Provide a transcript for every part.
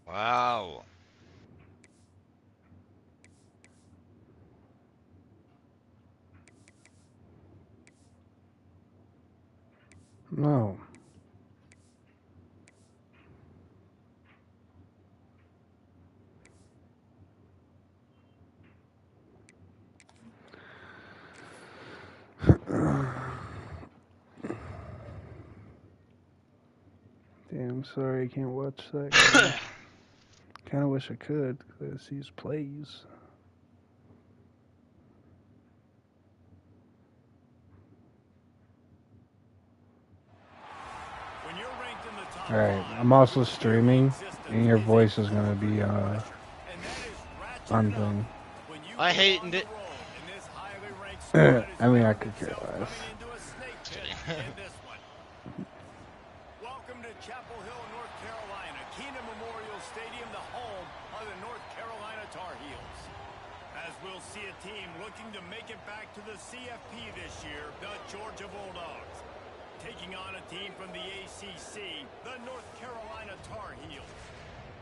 Wow. No. Damn, sorry I can't watch that game. Kind of wish I could, because these plays. Alright, I'm also streaming, and your voice is going to be on thing. I hated it. I mean, I could care less. Welcome to Chapel Hill, North Carolina, Keenan Memorial Stadium, the home of the North Carolina Tar Heels. As we'll see a team looking to make it back to the CFP this year, the Georgia Bulldogs. Taking on a team from the ACC, the North Carolina Tar Heels.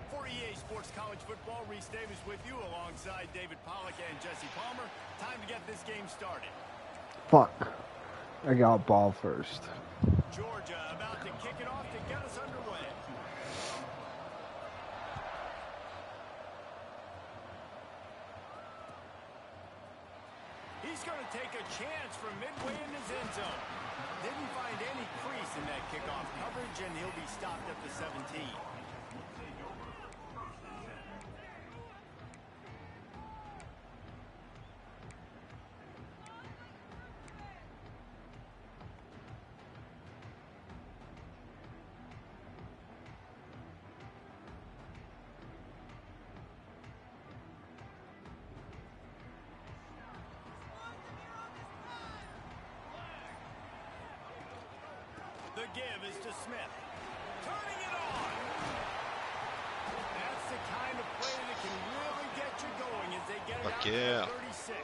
For EA Sports College Football, Reese Davis with you alongside David Pollack and Jesse Palmer. Time to get this game started. Fuck. I got ball first. Georgia about to kick it off to get us underway. He's going to take a chance from midway in his end zone. Didn't find any crease in that kickoff coverage, and he'll be stopped at the 17. The give is to Smith. Turning it on. That's the kind of play that can really get you going as they get it Fuck out yeah. to 36.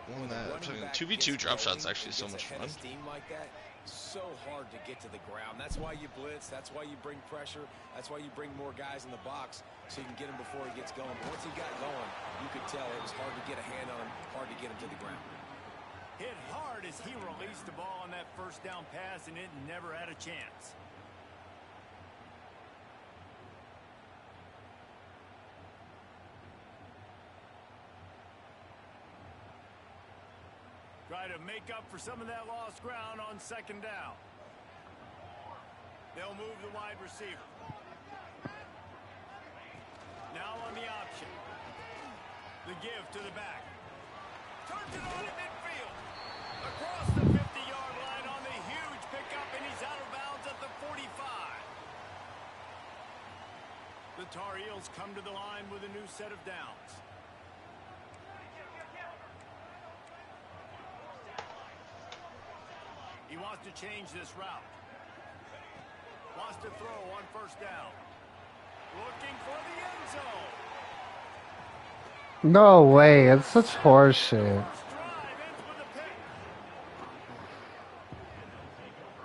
Doing that 2v2 drop shot's actually so much fun. Steam like that, so hard to get to the ground. That's why you blitz. That's why you bring pressure. That's why you bring more guys in the box so you can get him before he gets going. But once he got going, you could tell it was hard to get a hand on him, hard to get him to the ground. Hit hard as he released the ball on that first down pass, and it never had a chance. Try to make up for some of that lost ground on second down. They'll move the wide receiver. Now on the option. The give to the back. Turns it on in midfield. Across the 50-yard line on the huge pickup, and he's out of bounds at the 45. The Tar Heels come to the line with a new set of downs. He wants to change this route. Wants to throw on first down. Looking for the end zone. No way, it's such horseshit.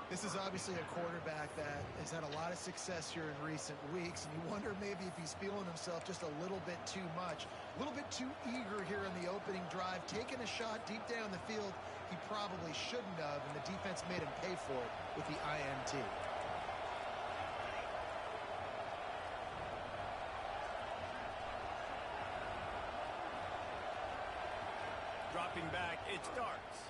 This is obviously a quarterback that has had a lot of success here in recent weeks, and you wonder maybe if he's feeling himself just a little bit too much, a little bit too eager here in the opening drive, taking a shot deep down the field he probably shouldn't have, and the defense made him pay for it with the INT. Dropping back, it starts.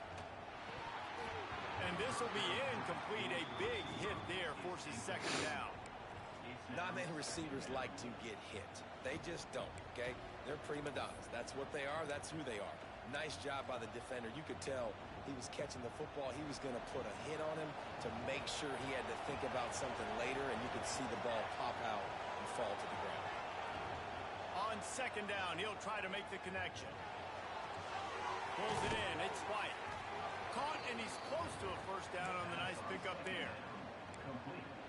And this will be incomplete. A big hit there forces second down. Non-man receivers like to get hit. They just don't, okay? They're prima donnas. That's what they are. That's who they are. Nice job by the defender. You could tell he was catching the football. He was going to put a hit on him to make sure he had to think about something later, and you could see the ball pop out and fall to the ground. On second down, he'll try to make the connection. Pulls it in. It's White. Caught, and he's close to a first down on the nice pickup there.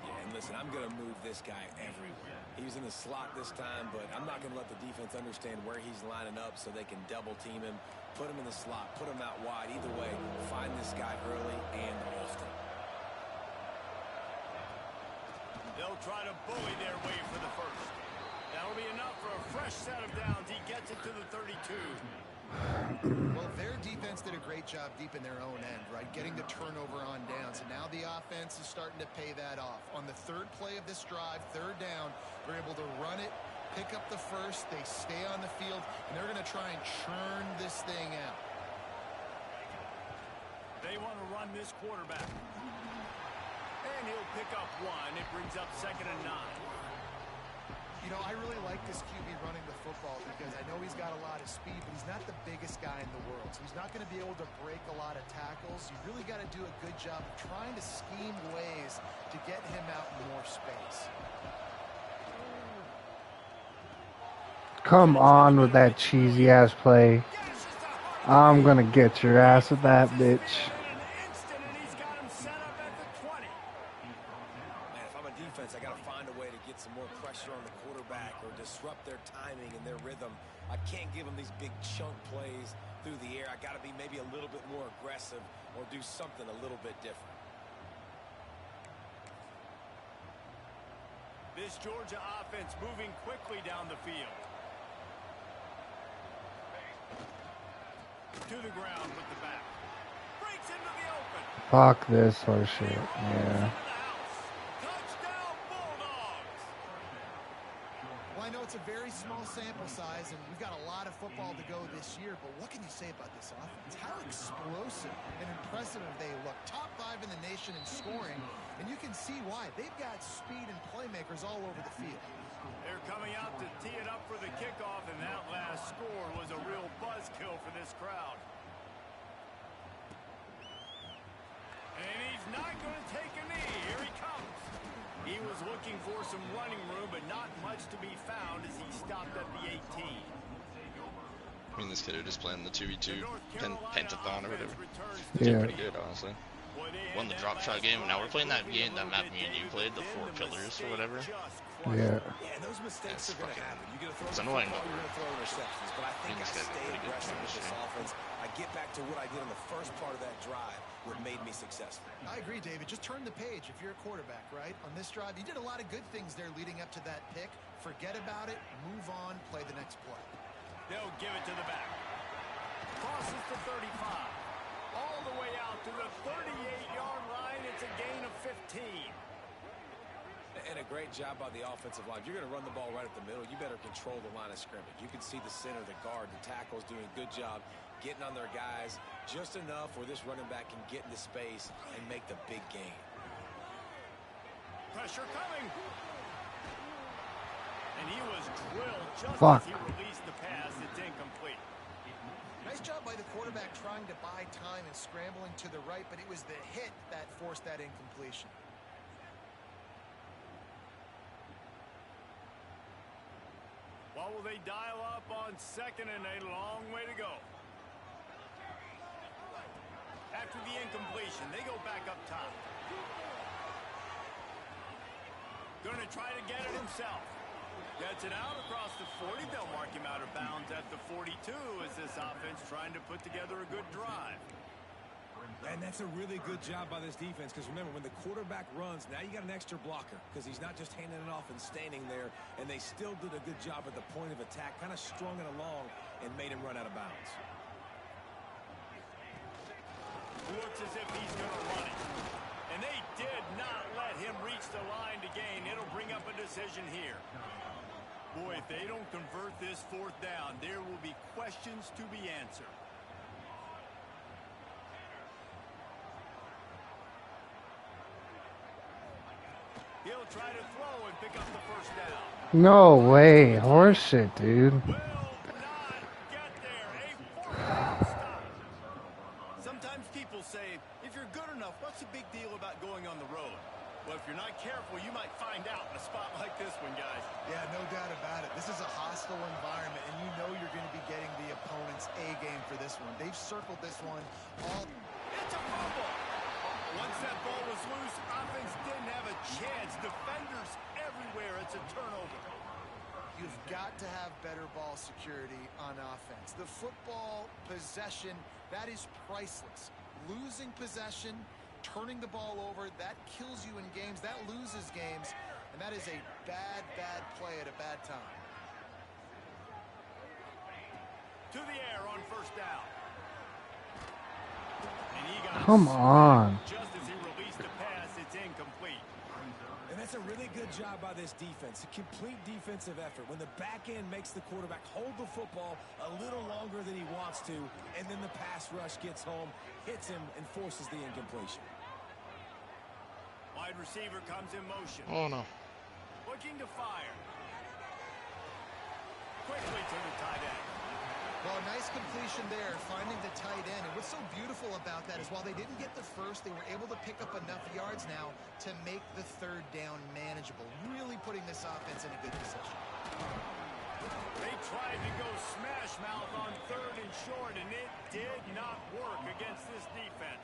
Yeah, and listen, I'm going to move this guy everywhere. He was in the slot this time, but I'm not going to let the defense understand where he's lining up so they can double team him, put him in the slot, put him out wide. Either way, find this guy early and often. They'll They'll try to bully their way for the first. That'll be enough for a fresh set of downs. He gets it to the 32. Well, their defense did a great job deep in their own end, right? Getting the turnover on downs. And now the offense is starting to pay that off. On the third play of this drive, third down, they're able to run it, pick up the first, they stay on the field, and they're going to try and churn this thing out. They want to run this quarterback. And he'll pick up one. It brings up 2nd and 9. You know, I really like this QB running the football because I know he's got a lot of speed, but he's not the biggest guy in the world. So he's not going to be able to break a lot of tackles. You really got to do a good job of trying to scheme ways to get him out in more space. Come on with that cheesy ass play. I'm gonna get your ass with that bitch. I got to find a way to get some more pressure on the quarterback or disrupt their timing and their rhythm. I can't give them these big chunk plays through the air. I got to be maybe a little bit more aggressive or do something a little bit different. This Georgia offense moving quickly down the field. To the ground with the back. Breaks into the open. Fuck this horseshit. Yeah. I know it's a very small sample size, and we've got a lot of football to go this year, but what can you say about this offense? How explosive and impressive they look. Top 5 in the nation in scoring, and you can see why. They've got speed and playmakers all over the field. They're coming out to tee it up for the kickoff, and that last score was a real buzzkill for this crowd. And he's not going to take a knee. Here he comes. He was looking for some running room, but not much to be found as he stopped at the 18. I mean, this kid are just playing the 2v2 pentathon or whatever. Yeah. Pretty good, honestly. Won the drop shot game, and now we're playing that game, that map me and you played, the 4 pillars or whatever. Yeah. Yeah, those mistakes are going to happen. You're going to throw it's annoying, you're going to throw interceptions, but I think I stay aggressive with this offense. I get back to what I did on the first part of that drive, what made me successful. I agree, David. Just turn the page if you're a quarterback, right? On this drive, you did a lot of good things there leading up to that pick. Forget about it, move on, play the next play. They'll give it to the back. Crosses to 35. All the way out to the 38-yard line. It's a gain of 15. And a great job by the offensive line. If you're going to run the ball right at the middle, you better control the line of scrimmage. You can see the center, the guard, the tackles doing a good job getting on their guys just enough where this running back can get into space and make the big gain. Pressure coming. And he was drilled just Fuck. as he released the pass. It's incomplete. Nice job by the quarterback trying to buy time and scrambling to the right, but it was the hit that forced that incompletion. What will they dial up on 2nd and a long way to go? After the incompletion, they go back up top. Going to try to get it himself. Gets it out across the 40. They'll mark him out of bounds at the 42 as this offense trying to put together a good drive. And that's a really good job by this defense because remember, when the quarterback runs, now you got an extra blocker because he's not just handing it off and standing there, and they still did a good job at the point of attack, kind of strung it along and made him run out of bounds. Looks as if he's going to run it. And they did not let him reach the line to gain. It'll bring up a decision here. Boy, if they don't convert this 4th down, there will be questions to be answered. He'll try to throw and pick up the first down. No way. Horseshit, dude. Will not get there. A 4th stop. Sometimes people say, if you're good enough, what's the big deal about going on the road? Well, if you're not careful, you might find out in a spot like this one, guys. Yeah, no doubt about it. This is a hostile environment, and you know you're going to be getting the opponent's A game for this one. They've circled this one all. It's a fumble. Once that ball was loose, offense didn't have a chance. Defenders everywhere. It's a turnover. You've got to have better ball security on offense. The football possession, that is priceless. Losing possession, turning the ball over, that kills you in games, that loses games, and And that is a bad, bad play at a bad time. To the air on first down. And he got Come on. just as he released the pass, it's incomplete. And that's a really good job by this defense. A complete defensive effort. When the back end makes the quarterback hold the football a little longer than he wants to, and then the pass rush gets home, hits him, and forces the incompletion. Wide receiver comes in motion. Oh, no. Looking to fire. Quickly to the tight end. Well, nice completion there, finding the tight end. And what's so beautiful about that is while they didn't get the first, they were able to pick up enough yards now to make the third down manageable. Really putting this offense in a good position. They tried to go smash mouth on third and short, and it did not work against this defense.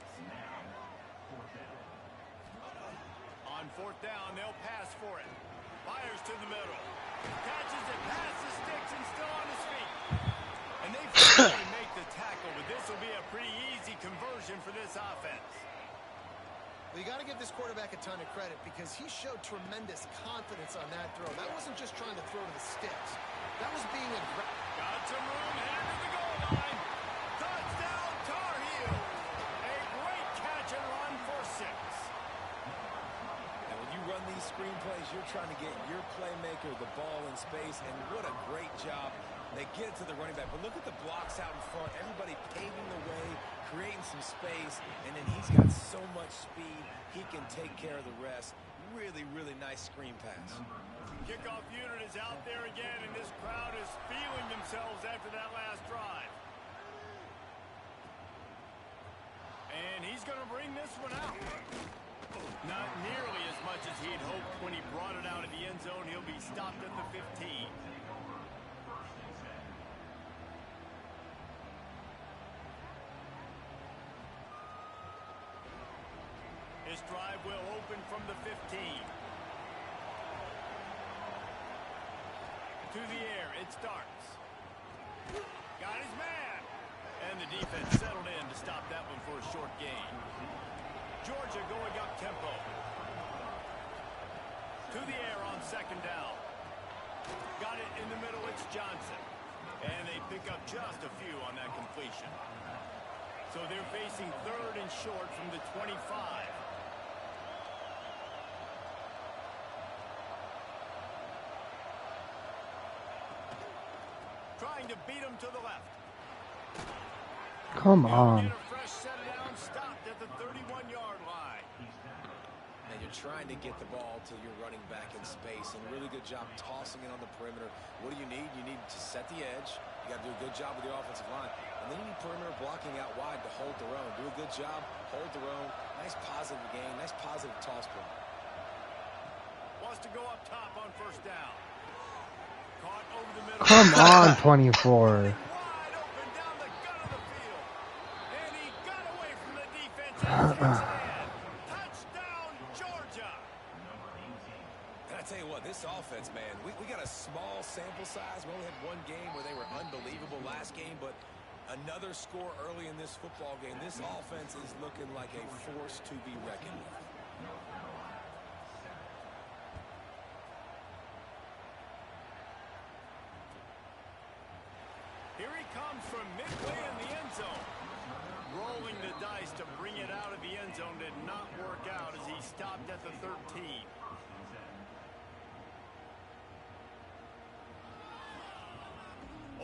On fourth down, they'll pass for it. Fires to the middle. Catches it past the sticks and still on his feet. And they finally make the tackle, but this will be a pretty easy conversion for this offense. Well, you got to give this quarterback a ton of credit because he showed tremendous confidence on that throw. That wasn't just trying to throw to the sticks. That was being aggressive. Got some room, headed to the goal line. Touchdown, Tar Heels. A great catch and run for 6. And when you run these screenplays, you're trying to get your playmaker the ball in space, and what a great job. They get it to the running back, but look at the blocks out in front. Everybody paving the way, creating some space, and then he's got so much speed, he can take care of the rest. Really, really nice screen pass. Kickoff unit is out there again, and this crowd is feeling themselves after that last drive. And he's going to bring this one out. Not nearly as much as he'd hoped when he brought it out of the end zone. He'll be stopped at the 15. This drive will open from the 15. To the air, it starts. Got his man. And the defense settled in to stop that one for a short gain. Georgia going up tempo. To the air on second down. Got it in the middle, it's Johnson. And they pick up just a few on that completion. So they're facing third and short from the 25. Trying to beat him to the left. Come on. Get a fresh set it down, stopped at the 31-yard line. And you're trying to get the ball to your running back in space, and a really good job tossing it on the perimeter. What do you need? You need to set the edge. You got to do a good job with the offensive line. And then you need perimeter blocking out wide to hold their own. Do a good job, hold their own. Nice positive game, nice positive toss play. Wants to go up top on first down. Caught over the middle. Come on, 24. Wide open down the gut of the field. And he got away from the defense and takes it in. Touchdown, Georgia. And I tell you what, this offense, man, we got a small sample size. We only had one game where they were unbelievable last game, but another score early in this football game. This offense is looking like a force to be reckoned with. Here he comes from midway in the end zone. Rolling the dice to bring it out of the end zone did not work out as he stopped at the 13.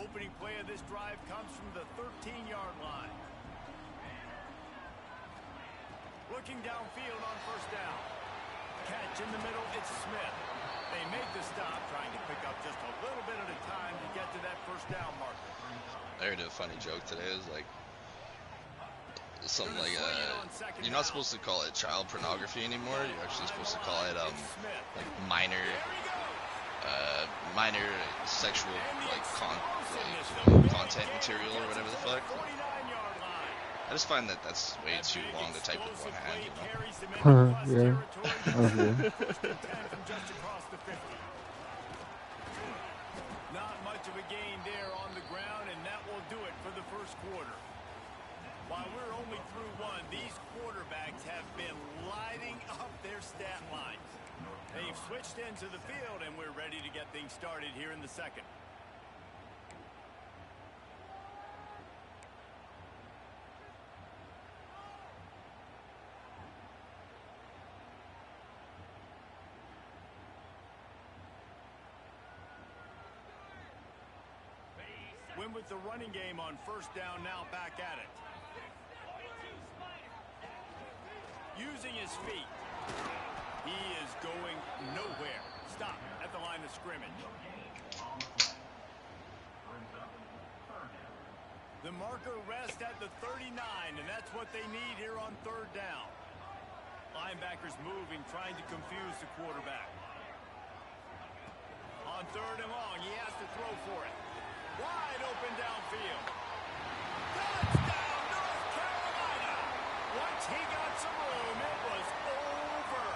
Opening play of this drive comes from the 13-yard line. Looking downfield on first down. Catch in the middle, it's Smith. They make the stop, trying to pick up just a little bit at a time to get to that first down marker. I heard a funny joke today. It was like something like you're not supposed to call it child pornography anymore. You're actually supposed to call it like minor sexual content material or whatever the fuck. I just find that that's way too long to type with one hand, you know? Yeah. Okay. Not much of a gain there on the ground, and that will do it for the first quarter. While we're only through one, these quarterbacks have been lighting up their stat lines. They've switched into the field, and we're ready to get things started here in the second. Win with the running game on first down, now back at it. Using his feet. He is going nowhere. Stop at the line of scrimmage. The marker rests at the 39, and that's what they need here on third down. Linebackers moving, trying to confuse the quarterback. On third and long, he has to throw for it. Wide open downfield. Touchdown, North Carolina! Once he got some room, it was over.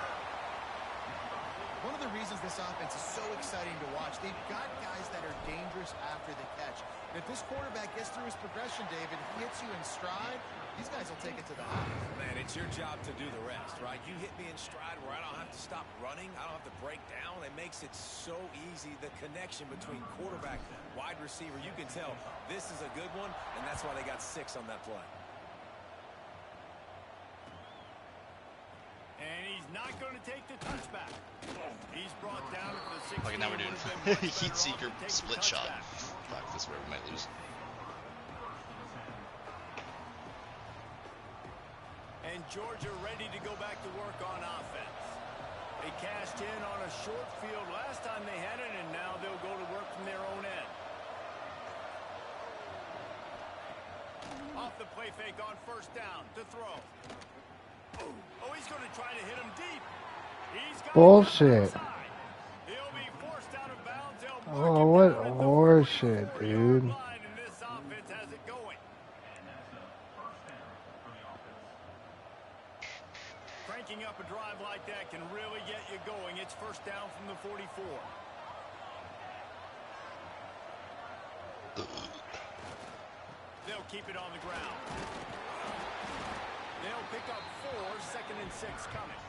One of the reasons this offense is so exciting to watch, they've got guys that are dangerous after the catch. And if this quarterback gets through his progression, David, hits you in stride, these guys will take it to the house. Man, it's your job to do the rest, right? You hit me in stride where I don't have to stop running. I don't have to break down. It makes it so easy. The connection between quarterback, wide receiver, you can tell this is a good one, and that's why they got 6 on that play. And he's not going to take the touchback. He's brought down at the 16. Okay, now we're doing heat seeker split shot. Fuck, this is where we might lose. And Georgia ready to go back to work on offense. They cashed in on a short field last time they had it, and now they'll go to work from their own end. Off the play fake on first down to throw. Oh, he's going to try to hit him deep. He's got bullshit. He'll be forced out of bounds. Oh, what horseshit, dude. And this offense has it going. Cranking up a drive like that can really get you going. It's first down from the 44. They'll keep it on the ground. They'll pick up 4, 2nd and 6 coming.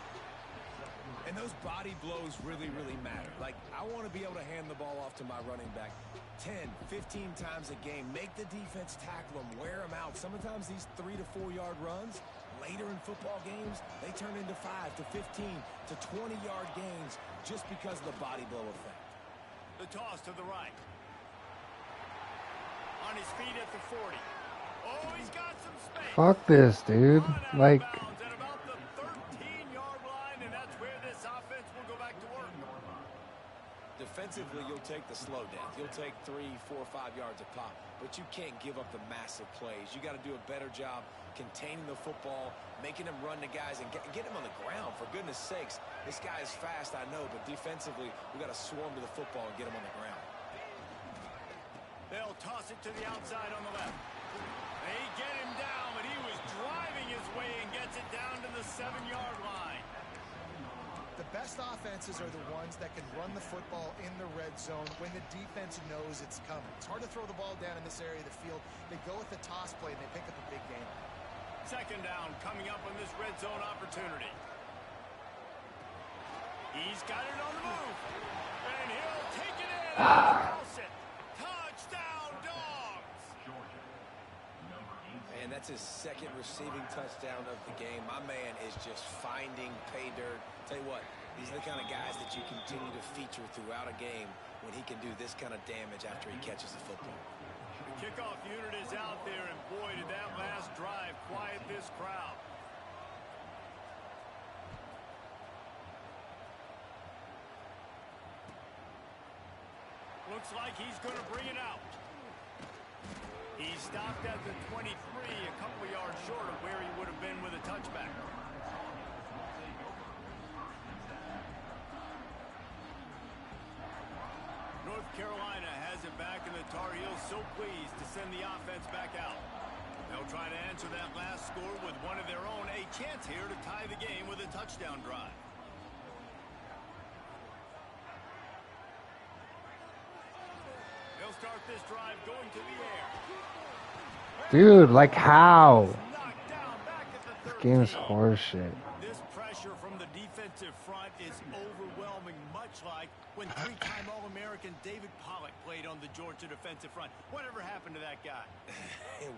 And those body blows really, really matter. Like, I want to be able to hand the ball off to my running back 10, 15 times a game. Make the defense tackle them, wear them out. Sometimes these 3 to 4 yard runs, later in football games, they turn into 5 to 15 to 20 yard gains just because of the body blow effect. The toss to the right. On his feet at the 40. Oh, he's got some space. Fuck this, dude. Like, At about the 13-yard line, and that's where this offense will go back to work. Defensively, you'll take the slow death. You'll take 3, 4, 5 yards a pop, but you can't give up the massive plays. You got to do a better job containing the football, making them run to guys, and get him on the ground. For goodness sakes, this guy is fast, I know, but defensively, we got to swarm to the football and get him on the ground. They'll toss it to the outside on the left. They get him down, but he was driving his way and gets it down to the 7-yard line. The best offenses are the ones that can run the football in the red zone when the defense knows it's coming. It's hard to throw the ball down in this area of the field. They go with the toss play, and they pick up a big gain. 2nd down coming up on this red zone opportunity. He's got it on the move, and he'll take it in. Touchdown, Dogs! And that's his 2nd receiving touchdown of the game. My man is just finding pay dirt. Tell you what, these are the kind of guys that you continue to feature throughout a game when he can do this kind of damage after he catches the football. The kickoff unit is out there, and boy, did that last drive quiet this crowd. Looks like he's going to bring it out. He stopped at the 23, a couple yards short of where he would have been with a touchback. North Carolina has it back, and the Tar Heels so pleased to send the offense back out. They'll try to answer that last score with one of their own. A chance here to tie the game with a touchdown drive. They'll start this drive going to the air. dude, like how? This game is horseshit. This pressure from the defensive front is overwhelming very much like when three-time All-American David Pollock played on the Georgia defensive front. Whatever happened to that guy?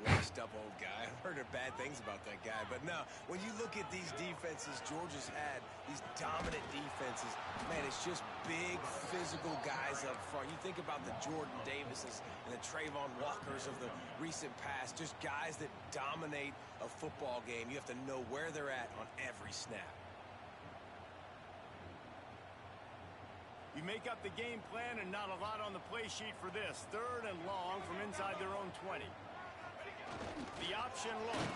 Washed up old guy. I've heard bad things about that guy. But no, when you look at these defenses Georgia's had, these dominant defenses, man, it's just big, physical guys up front. You think about the Jordan Davises and the Trayvon Walkers of the recent past, just guys that dominate a football game. You have to know where they're at on every snap. You make up the game plan and not a lot on the play sheet for this. 3rd and long from inside their own 20. The option look.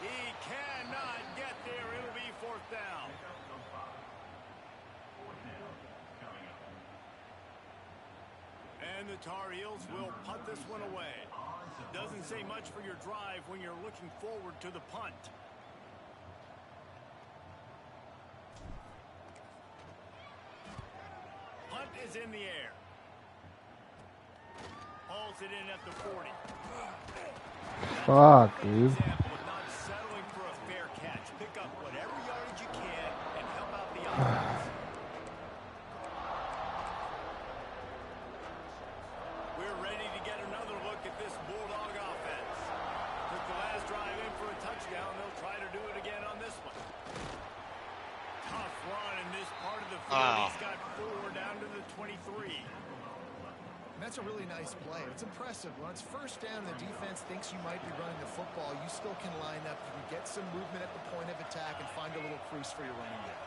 He cannot get there. It'll be 4th down. And the Tar Heels will punt this one away. Doesn't say much for your drive when you're looking forward to the punt. Punt is in the air. Hauls it in at the 40. Fuck, dude. Example of not settling for a fair catch. Pick up whatever yardage you can and help out the offense. We're ready to get another look at this Bulldog offense. Took the last drive in for a touchdown. They'll try to do it again on this one. Tough run in this part of the field. He's got 4 down to the 23. And that's a really nice play. It's impressive. When it's 1st down and the defense thinks you might be running the football, you still can line up. You can get some movement at the point of attack and find a little crease for your running game.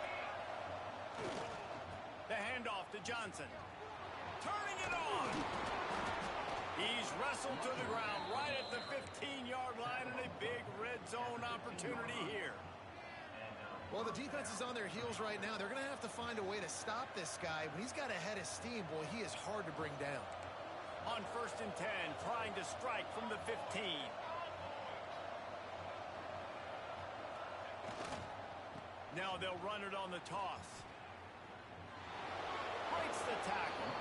The handoff to Johnson. Turning it on. He's wrestled to the ground right at the 15-yard line and a big red zone opportunity here. Well, the defense is on their heels right now. They're going to have to find a way to stop this guy. When he's got a head of steam, boy, he is hard to bring down. On 1st and 10, trying to strike from the 15. Now they'll run it on the toss. Breaks the tackle.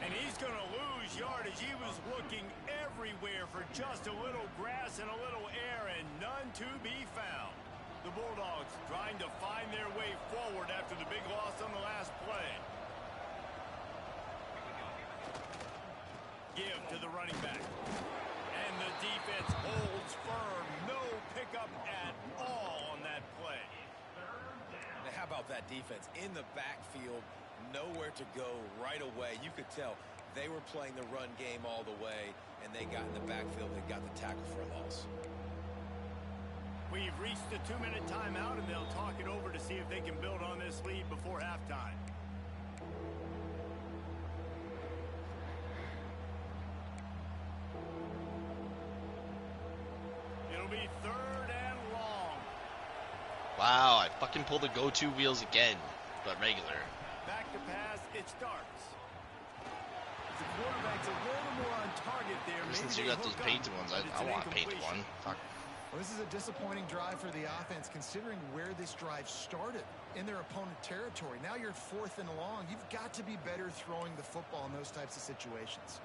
And he's going to lose yardage. He was looking everywhere for just a little grass and a little air, and none to be found. The Bulldogs trying to find their way forward after the big loss on the last play. Give to the running back. And the defense holds firm. No pickup at all on that play. Now, how about that defense in the backfield? Nowhere to go right away. You could tell they were playing the run game all the way, and they got in the backfield and got the tackle for a loss. We've reached the 2-minute timeout, and they'll talk it over to see if they can build on this lead before halftime. It'll be 3rd and long. Wow, I fucking pulled the go-to wheels again, but regular. Back to pass, it starts. The quarterback's a little more on target there. Ever since you got those painted ones, I want a painted one. Fuck. Well, this is a disappointing drive for the offense, considering where this drive started in their opponent territory. Now you're 4th and long. You've got to be better throwing the football in those types of situations.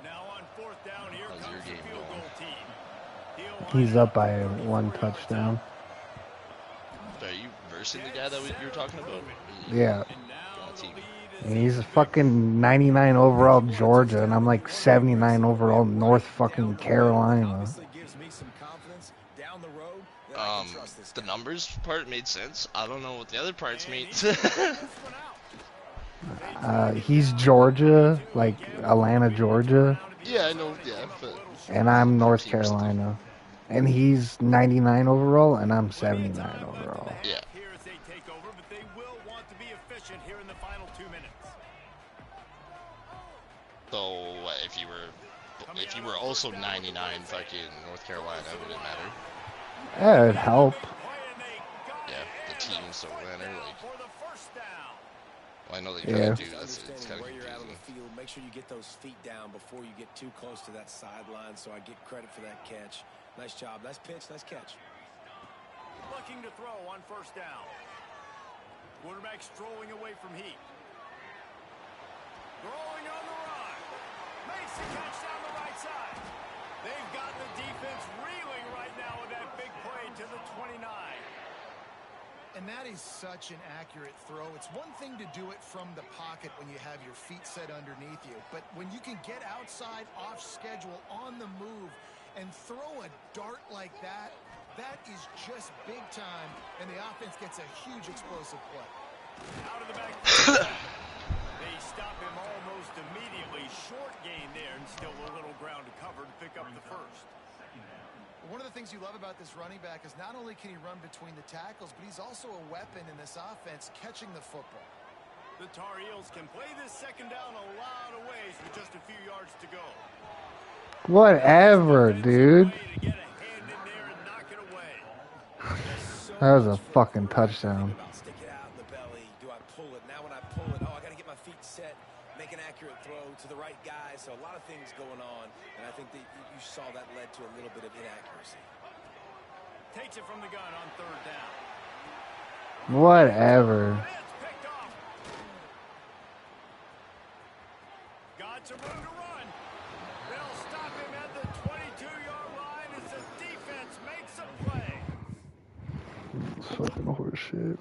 Now on 4th down, here comes the field goal team. He's up by 1 touchdown. Are you versing the guy that you were talking about? Yeah. And he's a fucking 99 overall Georgia, and I'm like 79 overall North fucking Carolina. The numbers part made sense. I don't know what the other parts mean. He's Georgia, like Atlanta, Georgia. Yeah, I know. Yeah, but and I'm North Carolina, and he's 99 overall, and I'm 79 overall. Yeah. Here as they take over, but they will want to be efficient here in the final 2 minutes. So if you were also 99 fucking North Carolina, would it matter? Yeah, it'd help. Yeah, the teams don't matter. Like, well, I know they Yeah. kind of do. It's kind of where you're at on the confusing. field. Make sure you get those feet down before you get too close to that sideline. So I get credit for that catch. Nice job. Nice pitch. Nice catch. Looking to throw on 1st down. Quarterback strolling away from Heat. Throwing on the run. Makes the catch down the right side. They've got the defense reeling right now with that big play to the 29. And that is such an accurate throw. It's one thing to do it from the pocket when you have your feet set underneath you, but when you can get outside, off schedule, on the move, and throw a dart like that, that is just big time, and the offense gets a huge explosive play. Out of the back. They stop him almost immediately. Short gain there, and still a little ground to cover to pick up the first. One of the things you love about this running back is not only can he run between the tackles, but he's also a weapon in this offense catching the football. The Tar Heels can play this second down a lot of ways with just a few yards to go. Whatever, dude. That was a fucking touchdown. Stick it out in the belly. Do I pull it? Now when I pull it, I got to get my feet set, make an accurate throw to the right guy. So a lot of things going on, and I think that you saw that led to a little bit of inaccuracy. Takes it from the gun on third down. Whatever. It's picked off. Got some room to run. They'll stop him at the 22-yard line as the defense makes a play. It's fucking horse shit.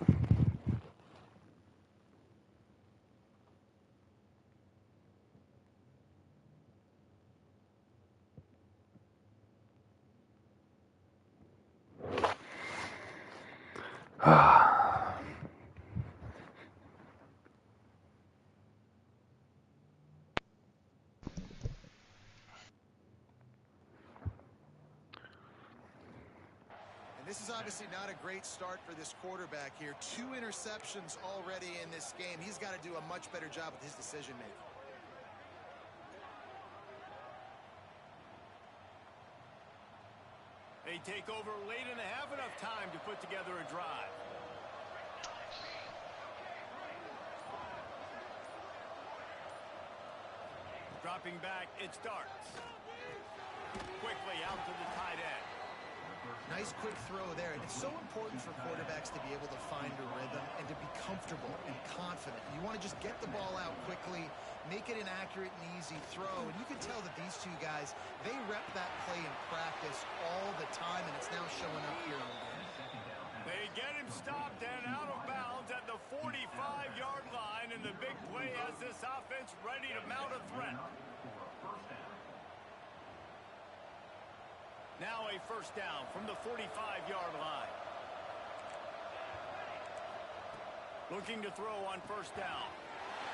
This is obviously not a great start for this quarterback here. 2 interceptions already in this game. He's got to do a much better job with his decision making. They take over late and have enough time to put together a drive. Dropping back, it starts. Quickly out to the tight end. Nice quick throw there. And it's so important for quarterbacks to be able to find a rhythm and to be comfortable and confident. You want to just get the ball out quickly, make it an accurate and easy throw. And you can tell that these two guys, they rep that play in practice all the time, and it's now showing up here in the game. They get him stopped and out of bounds at the 45-yard line, and the big play has this offense ready to mount a threat. Now a first down from the 45-yard line. Looking to throw on first down.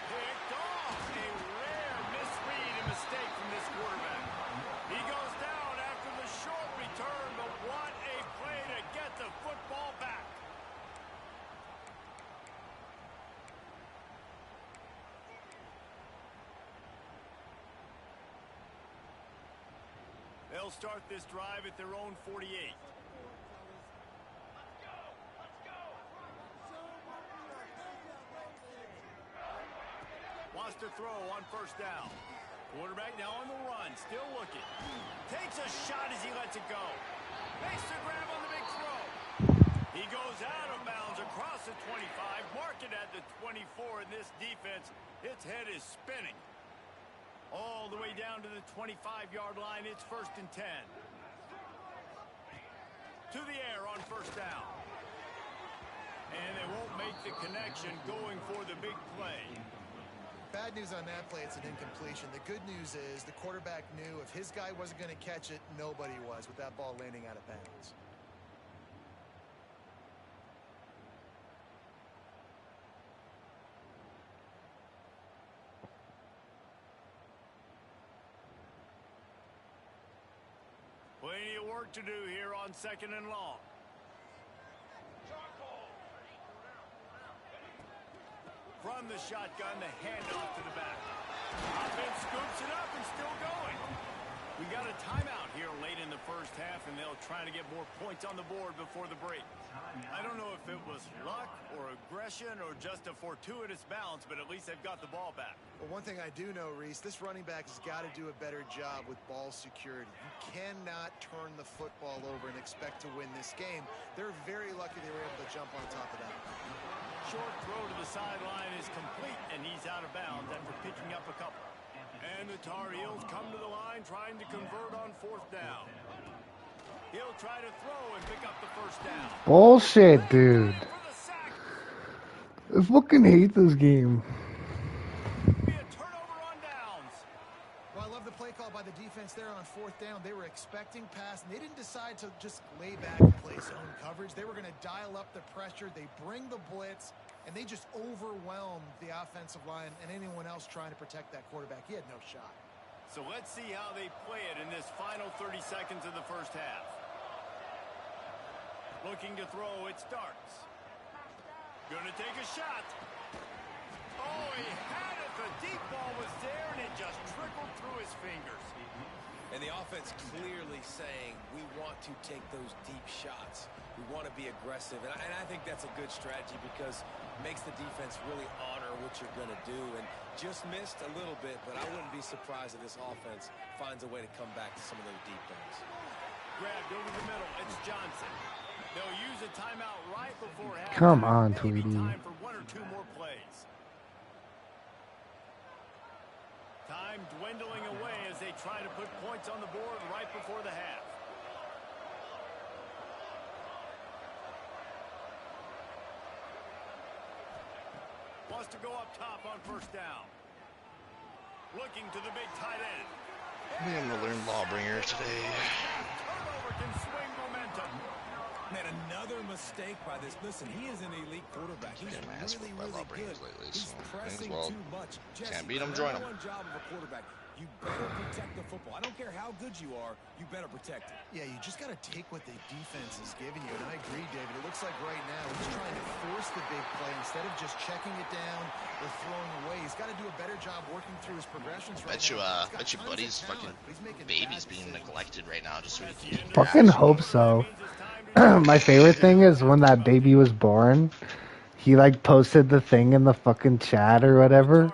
Picked off. A rare misread and mistake from this quarterback. He goes down after the short return, but what a play to get the football back. They'll start this drive at their own 48. Wants to throw on first down. Quarterback now on the run, still looking. Takes a shot as he lets it go. Makes the grab on the big throw. He goes out of bounds across the 25, mark it at the 24, and this defense, its head is spinning. All the way down to the 25-yard line. It's first and 10. To the air on first down. And they won't make the connection going for the big play. Bad news on that play, it's an incompletion. The good news is the quarterback knew if his guy wasn't going to catch it, nobody was with that ball landing out of bounds. Plenty of work to do here on second and long. From the shotgun, the handoff to the back. Offense scoops it up and still going. We got a timeout here late in the first half, and they'll try to get more points on the board before the break. I don't know if it was luck or aggression or just a fortuitous bounce, but at least they've got the ball back. Well, one thing I do know, Reese, this running back has got to do a better job with ball security. You cannot turn the football over and expect to win this game. They're very lucky they were able to jump on top of that. Short throw to the sideline is complete, and he's out of bounds after picking up a couple. And the Tar Heels come to the line trying to convert on fourth down. He'll try to throw and pick up the first down. Bullshit, dude. For the I fucking hate this game. Be a turnover on downs. Well, I love the play call by the defense there on 4th down. They were expecting pass, and they didn't decide to just lay back and play zone coverage. They were going to dial up the pressure. They bring the blitz, and they just overwhelmed the offensive line and anyone else trying to protect that quarterback. He had no shot. So let's see how they play it in this final 30 seconds of the first half. Looking to throw, it starts. Gonna take a shot. Oh, he had it. The deep ball was there, and it just trickled through his fingers. And the offense clearly saying, we want to take those deep shots. We want to be aggressive. And I think that's a good strategy because it makes the defense really honor what you're going to do. And just missed a little bit, but I wouldn't be surprised if this offense finds a way to come back to some of those deep things. Grabbed over the middle. It's Johnson. They'll use a timeout right before halftime. Come on, Maybe Tweety. time for 1 or 2 more plays. Time dwindling away as they try to put points on the board right before the half. Wants to go up top on 1st down. Looking to the big tight end. I think I'm gonna learn Lawbringer today. Turnover can swing momentum. Man, another mistake by this. Listen, he is an elite quarterback. He's Getting my ass really, whooped by really Lawbringers good. lately, He's so pressing well, too much. Jesse, can't beat him, join him. One job of a quarterback. You better protect the football. I don't care how good you are. You better protect it. Yeah, you just got to take what the defense is giving you. And I agree, David. It looks like right now he's trying to force the big play instead of just checking it down or throwing away. He's got to do a better job working through his progressions right now. Bet you Buddy's fucking baby's being neglected right now just so he can Fucking hope so. My favorite thing is when that baby was born, he like posted the thing in the fucking chat or whatever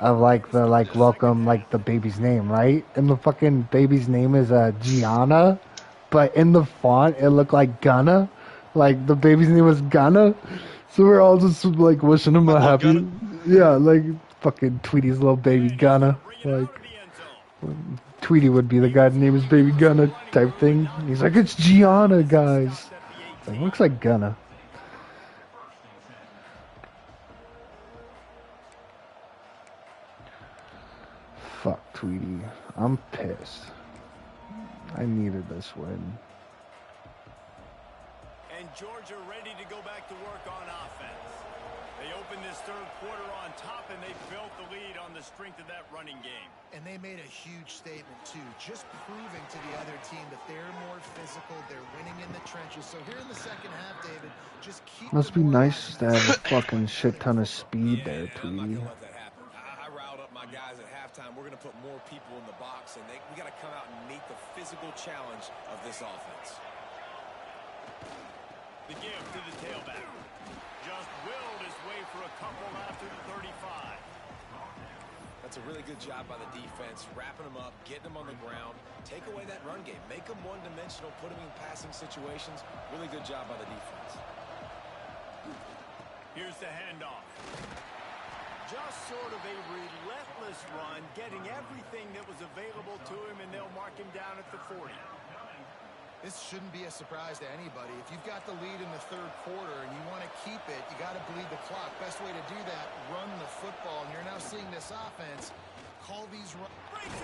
of like the welcome like the baby's name, right? And the fucking baby's name is Gianna, but in the font it looked like Gunna, like the baby's name was Gunna. So we're all just like wishing him a happy, Gunna? yeah, like fucking Tweety's little baby Gunna, like. Tweety would be the guy's name is Baby Gunna type thing. He's like, it's Gianna, guys. Like, looks like Gunna. Fuck Tweety. I'm pissed. I needed this win. And Georgia ready to go back to work on offense. They opened this 3rd quarter on top, and they built the lead on the strength of that running game. And they made a huge statement, too, just proving to the other team that they're more physical, they're winning in the trenches. So here in the second half, David, just keep Must be nice to have a fucking shit ton of speed there, I'm not Tweety. going to let that happen. I riled up my guys at halftime. We're going to put more people in the box, and we got to come out and meet the physical challenge of this offense. The give to the tailback. Just willed his way for a couple after the 35. That's a really good job by the defense, wrapping them up, getting them on the ground, take away that run game, make them one-dimensional, put them in passing situations. Really good job by the defense. Here's the handoff. Just sort of a relentless run, getting everything that was available to him, and they'll mark him down at the 40. This shouldn't be a surprise to anybody. If you've got the lead in the 3rd quarter and you want to keep it, you got to bleed the clock. Best way to do that, run the football. And you're now seeing this offense call these runs.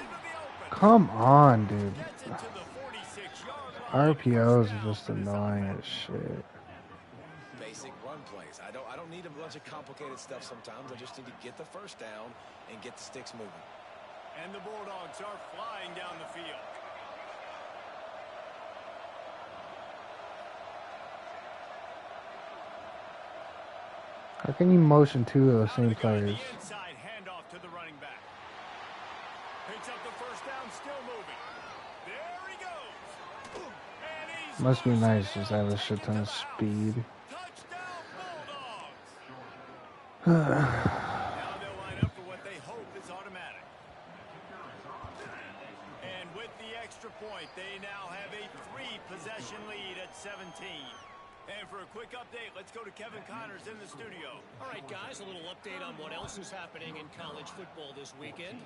Come on, dude. Gets it to the 46-yard line. RPOs are just annoying as shit. Basic run plays. I don't need a bunch of complicated stuff sometimes. I just need to get the 1st down and get the sticks moving. And the Bulldogs are flying down the field. How can you motion two of the same players? The inside handoff to the running back. Picks up the 1st down, still moving. There he goes. And he's Must be nice just to have a shit ton of speed. touchdown Bulldogs. Now they'll line up for what they hope is automatic. And with the extra point, they now have a 3-possession lead at 17. And for a quick update, let's go to Kevin Connors in the studio. All right, guys, a little update on what else is happening in college football this weekend.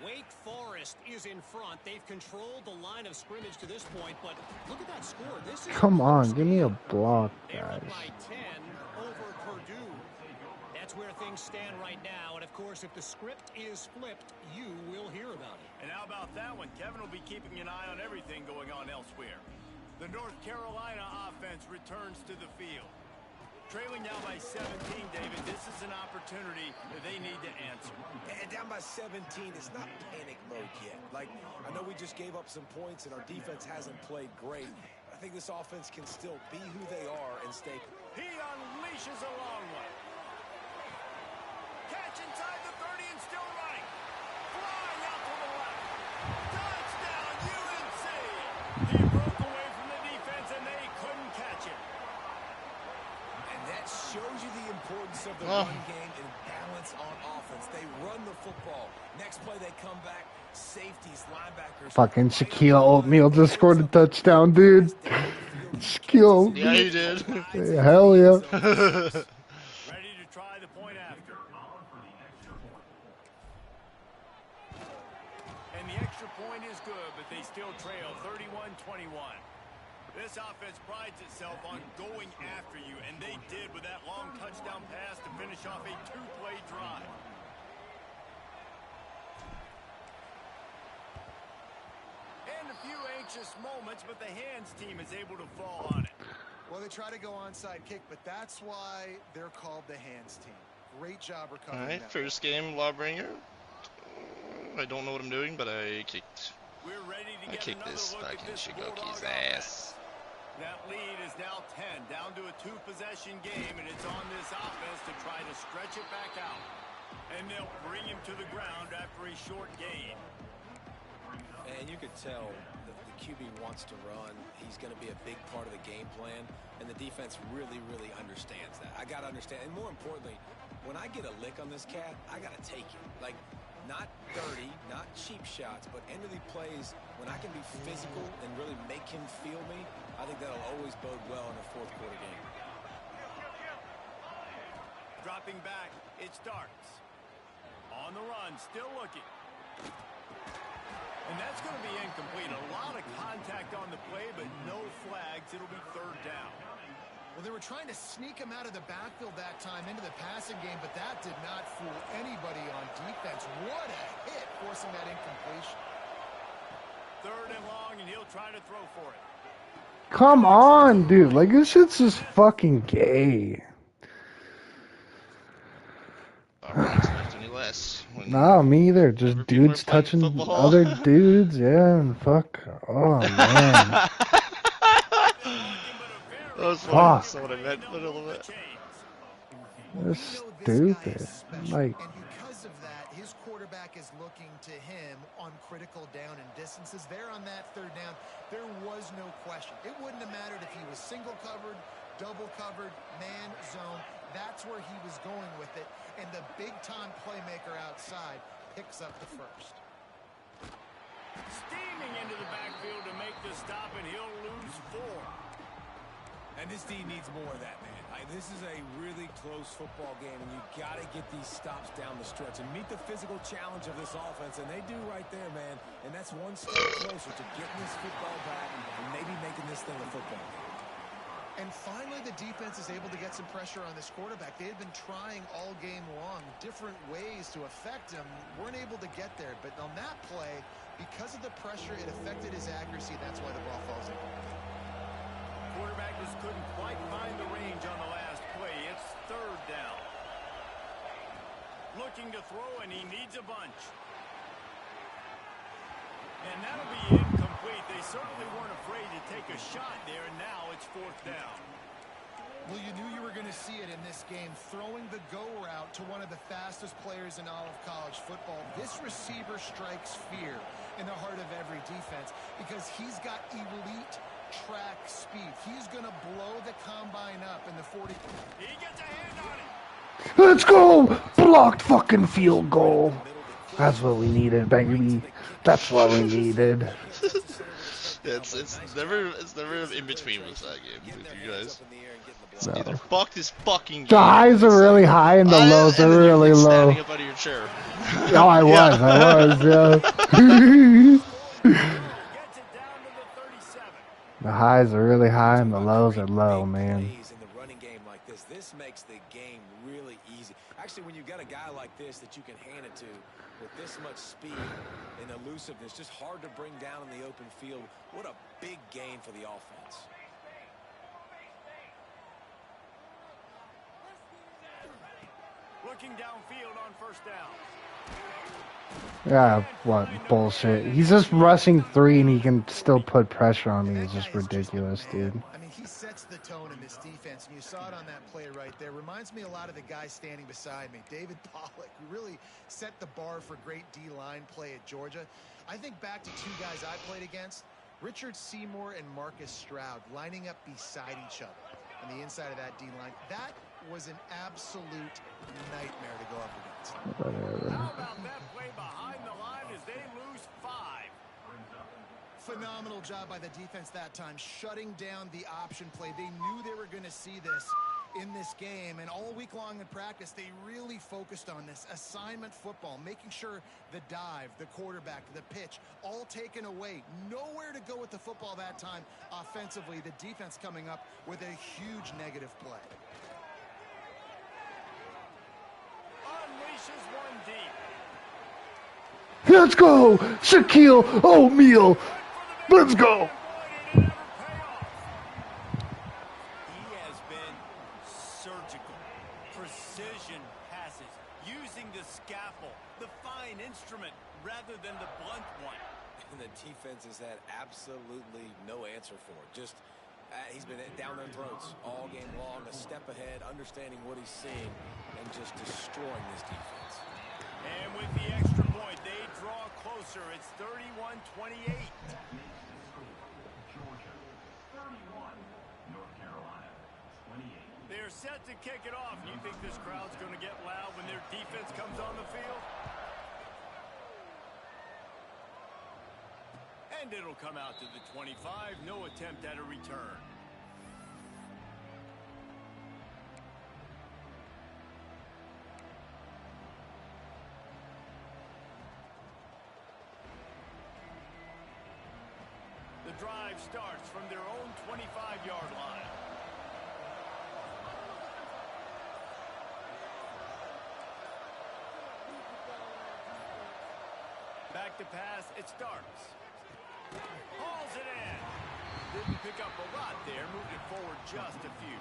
Wake Forest is in front. They've controlled the line of scrimmage to this point, but look at that score. This is Come on, give me a block, They're up guys. by 10 over Purdue. That's where things stand right now. And, of course, if the script is flipped, you will hear about it. And how about that one? Kevin will be keeping an eye on everything going on elsewhere. The North Carolina offense returns to the field. Trailing now by 17, David, this is an opportunity that they need to answer. And down by 17, it's not panic mode yet. Like, I know we just gave up some points and our defense hasn't played great. I think this offense can still be who they are and stay. He unleashes a long one. Catch inside the 30 and still running. Flying out to the left. Touchdown, UNC. He broke away from the defense and they couldn't catch him. And that shows you the importance of the run game and balance on offense. They run the football. Next play they come back. Safeties, linebackers. Fucking Shaquille O'Neal just scored a touchdown, dude. Shaquille. Yeah, he did. Hell yeah. Ready to try the point after. And the extra point is good, but they still trail 31-21. This offense prides itself on going after you, and they did with that long touchdown pass to finish off a two-play drive. And a few anxious moments, but the hands team is able to fall on it. Well, they try to go onside kick, but that's why they're called the hands team. Great job recovering. Alright, that. first game, Lawbringer. I don't know what I'm doing, but I kicked. We're ready to I get kicked another this look at fucking this Shigoki's Bulldog ass. That lead is now 10, down to a two-possession game, and it's on this offense to try to stretch it back out. And they'll bring him to the ground after a short gain. And you could tell that the QB wants to run. He's going to be a big part of the game plan, and the defense really, really understands that. I got to understand, and more importantly, when I get a lick on this cat, I got to take it. Like, not dirty, not cheap shots, but end of the plays, when I can be physical and really make him feel me, I think that'll always bode well in a fourth quarter game. Dropping back, it starts. On the run, still looking. And that's going to be incomplete. A lot of contact on the play, but no flags. It'll be third down. Well, they were trying to sneak him out of the backfield that time into the passing game, but that did not fool anybody on defense. What a hit, forcing that incompletion. Third and long, and he'll try to throw for it. Come on, dude. Like, this shit's just fucking gay. I wouldn't expect any less. When Nah, me either. Just Whenever people dudes are playing touching football. other dudes. Yeah, and fuck. Oh, man. that was funny. Fuck. That's what I meant a little bit. That's We know this guy stupid. is special, Like, and because of that, his quarterback is looking to him on critical down and distances. There on that third down, there was no question. It wouldn't have mattered if he was single covered, double covered, man, zone. That's where he was going with it, and the big-time playmaker outside picks up the first. Steaming into the backfield to make the stop, and he'll lose 4. And this D needs more of that, man. This is a really close football game, and you got to get these stops down the stretch and meet the physical challenge of this offense, and they do right there, man. And that's one step closer to getting this football back and maybe making this thing a football game. And finally, the defense is able to get some pressure on this quarterback. They had been trying all game long different ways to affect him, weren't able to get there. But on that play, because of the pressure, it affected his accuracy. That's why the ball falls in. Quarterback just couldn't quite find the range on the last play. It's third down. Looking to throw, and he needs a bunch. And that'll be incomplete. They certainly weren't afraid to take a shot there, and now it's fourth down. Well, you knew you were going to see it in this game, throwing the go route to one of the fastest players in all of college football. This receiver strikes fear in the heart of every defense because he's got elite track speed. He's going to blow the combine up in the 40. He gets a hand on it. let's go! Blocked fucking field goal. That's what we needed, baby. That's what we needed. It's never in between with that game with you guys. It's No. either fuck this fucking game. The highs are really high and the lows and are then you're, really like, low. standing up out of your chair. Oh, I was, yeah. Gets it down to the 37. The highs are really high and the lows are low, man. In the running game like this makes the game really easy. Actually, when you've got a guy like this that you can hand it to with this much speed and elusiveness, just hard to bring down in the open field, what a big gain for the offense. Looking downfield on first down. Yeah, what bullshit. He's just rushing 3 and he can still put pressure on me. It's just ridiculous, dude. I mean, he sets the tone in this defense, and you saw it on that play right there. Reminds me a lot of the guy standing beside me, David Pollock, who really set the bar for great D-line play at Georgia. I think back to 2 guys I played against, Richard Seymour and Marcus Stroud, lining up beside each other on the inside of that D-line. That was an absolute nightmare to go up against. How about that play behind the line as they lose 5? Phenomenal job by the defense that time, shutting down the option play. They knew they were going to see this in this game, and all week long in practice, they really focused on this assignment football, making sure the dive, the quarterback, the pitch, all taken away. Nowhere to go with the football that time offensively. The defense coming up with a huge negative play. Unleashes one deep. Let's go! Shaquille O'Neal! Let's go! He has been surgical. Precision passes. Using the scalpel. The fine instrument rather than the blunt one. And the defense has had absolutely no answer for it. Just, he's been down their throats all game long, a step ahead, understanding what he's seeing, and just destroying this defense. And with the extra point, they draw closer. It's 31-28. They're set to kick it off. You think this crowd's going to get loud when their defense comes on the field? And it'll come out to the 25. No attempt at a return. The drive starts from their own 25-yard line. Back to pass, it starts. Hauls it in. Didn't pick up a lot there, moved it forward just a few.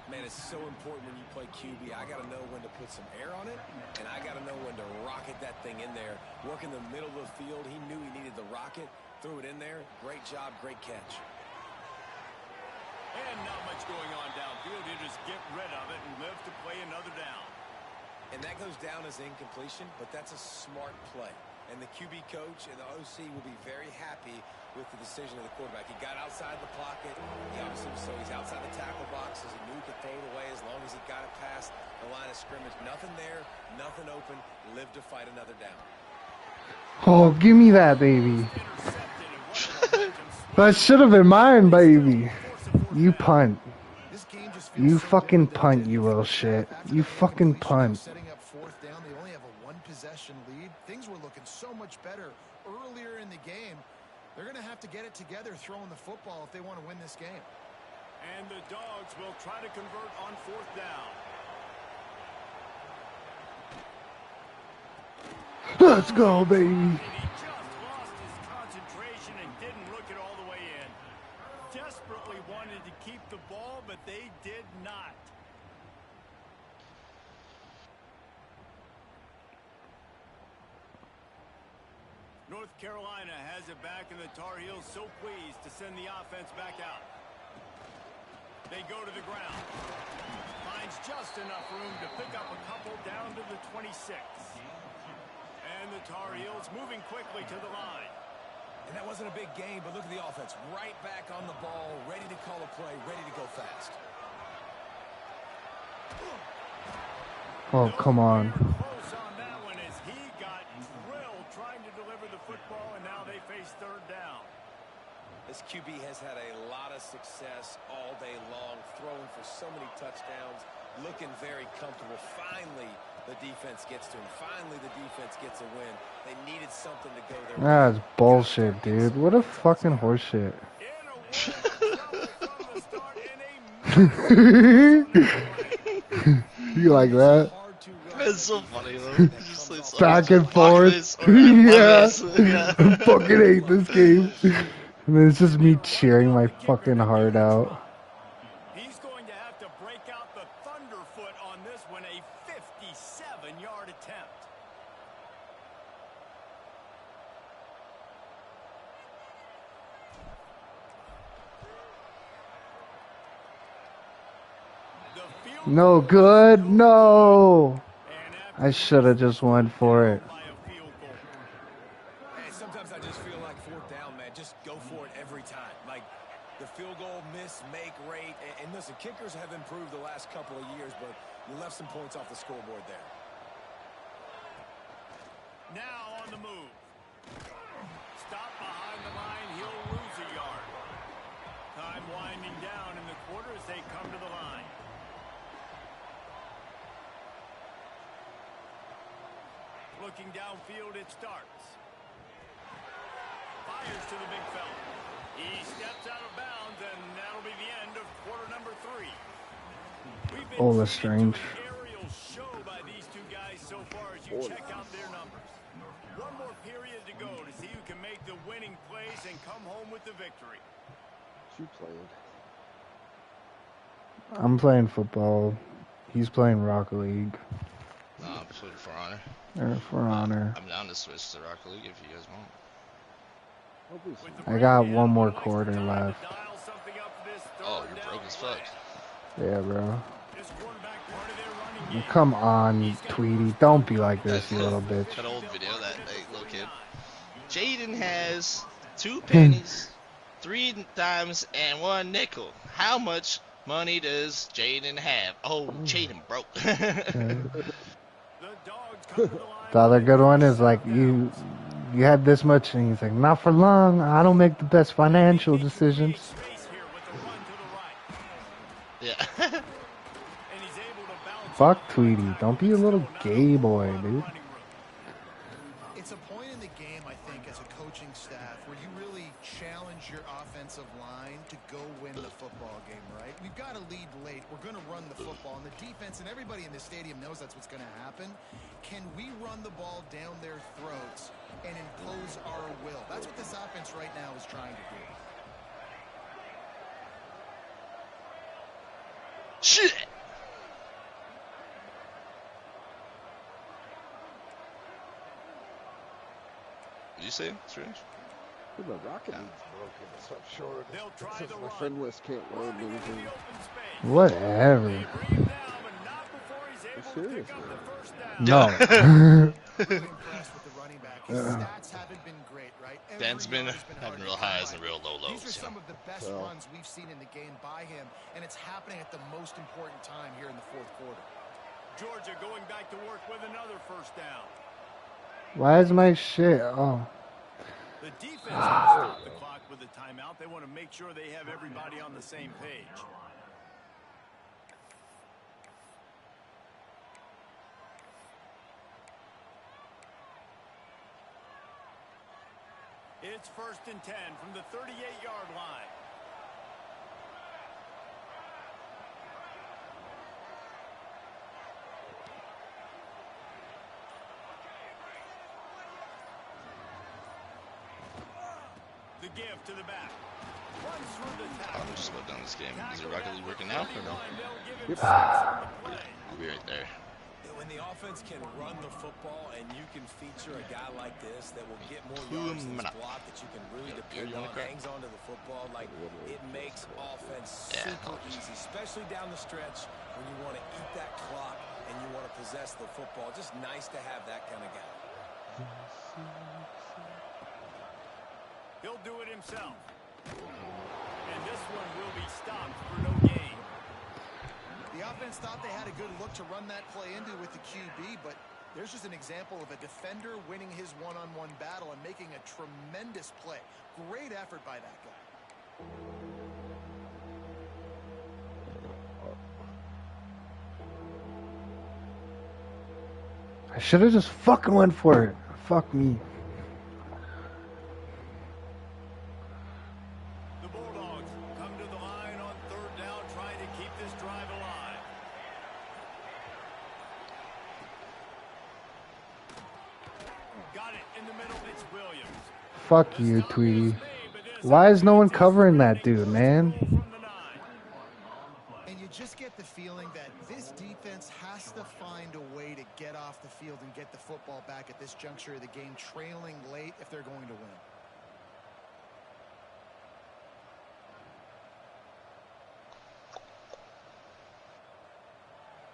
Man, it's so important when you play QB. I got to know when to put some air on it, and I got to know when to rocket that thing in there. Work in the middle of the field. He knew he needed the rocket. Threw it in there. Great job, great catch. And not much going on downfield. You just get rid of it and live to play another down. And that goes down as incompletion, but that's a smart play. And the QB coach and the OC will be very happy with the decision of the quarterback. He got outside the pocket. He obviously, so he's outside the tackle box, as he knew he could throw it away as long as he got it past the line of scrimmage. Nothing there, nothing open. Live to fight another down. Oh, give me that, baby. That should have been mine, baby. You punt. This game just You feels so fucking different than punt, it did you little yesterday. shit. After You the fucking completion of punt. Setting up 4th down, they only have a 1-possession lead. Things were looking so much better earlier in the game. They're going to have to get it together throwing the football if they want to win this game. And the Dogs will try to convert on 4th down. Let's go, baby. And he just lost his concentration and didn't look it all the way in. Desperately wanted to keep the ball, but they did not. North Carolina has it back, and the Tar Heels so pleased to send the offense back out. They go to the ground. Finds just enough room to pick up a couple down to the 26. And the Tar Heels moving quickly to the line. And that wasn't a big game, but look at the offense. Right back on the ball, ready to call a play, ready to go fast. Oh, come on. Close on that one as he got drilled trying to deliver the football, and now they face 3rd down. This QB has had a lot of success all day long, throwing for so many touchdowns, looking very comfortable. Finally, the defense gets to him. Finally, the defense gets a win. They needed something to go their way. That's bullshit, dude. What a fucking horseshit. In a world of trouble from the start, and a You like that? It's so funny though. It's just like so Back and fuck forth. this, or I Yeah. love this. Yeah. I fucking hate this game. And then it's just me cheering my fucking heart out. He's going to have to break out the thunderfoot on this one, a 57-yard attempt. No good. No. I should have just went for it. Hey, sometimes I just feel like fourth down, man. Just go for it every time. Like the field goal miss make rate. And listen, kickers have improved the last couple of years, but you left some points off the scoreboard there. Now on the move. Stop behind the line. He'll lose a yard. Time winding down in the quarter as they come to the line. Looking downfield, it starts. Fires to the big fella. He steps out of bounds, and that'll be the end of quarter number 3. We've been Oh, that's strange. an aerial show by these two guys so far as you check out their numbers. One more period to go to see who can make the winning plays and come home with the victory. You playing? I'm playing football. He's playing Rocket League. Nah, I'm playing For Honor. Or For Honor. I'm down to switch to Rocket League if you guys want. I got one more quarter left. Oh, you're broke as fuck. Yeah, bro. Come on, Tweety. Don't be like this, you little bitch. That old video, that little kid. Jaden has 2 pennies, 3 dimes, and 1 nickel. How much money does Jaden have? Oh, Jaden broke. The other good one is like you had this much, and he's like, not for long. I don't make the best financial decisions. Yeah. Fuck Tweety. Don't be a little gay boy, dude. It's a point in the game, I think, as a coaching staff, where you really challenge your offensive line to go win the football game, right? We've got to lead late. We're going to run the football. And the defense and everybody in the stadium knows that's what's going to happen. Can we run the ball down their throats and impose our will? That's what this offense right now is trying to do. Shit! Did you say Strange? Dude, my Rocket League's broken, so I'm sure since my friend list can't load anything. Whatever. I'm serious, No. Stats haven't been great, right? Dan's been having real highs and real low lows. These are some of the best runs we've seen in the game by him, and it's happening at the most important time here in the fourth quarter. Georgia going back to work with another first down. Why is my shit? Oh. The defense has to stop the clock with a timeout. They want to make sure they have everybody on the same page. It's 1st and 10 from the 38-yard line. The give to the back. Runs through the tackle. I'm just about done this game. Is it Rocket League working now or no? We'll be right there. When the offense can run the football and you can feature a guy like this that will get more yards than this block that you can really depend on, hangs onto the football, like it makes offense super easy, especially down the stretch when you want to eat that clock and you want to possess the football. Just nice to have that kind of guy. He'll do it himself. And this one will be stopped for no gain. The offense thought they had a good look to run that play into with the QB, but there's just an example of a defender winning his one-on-one battle and making a tremendous play. Great effort by that guy. I should have just fucking went for it. Fuck me. The Bulldogs come to the line on 3rd down, trying to keep this drive alive. Got it in the middle. It's Williams. Fuck you, Tweety. Why is no one covering that dude, man? And you just get the feeling that this defense has to find a way to get off the field and get the football back at this juncture of the game, trailing late if they're going to win.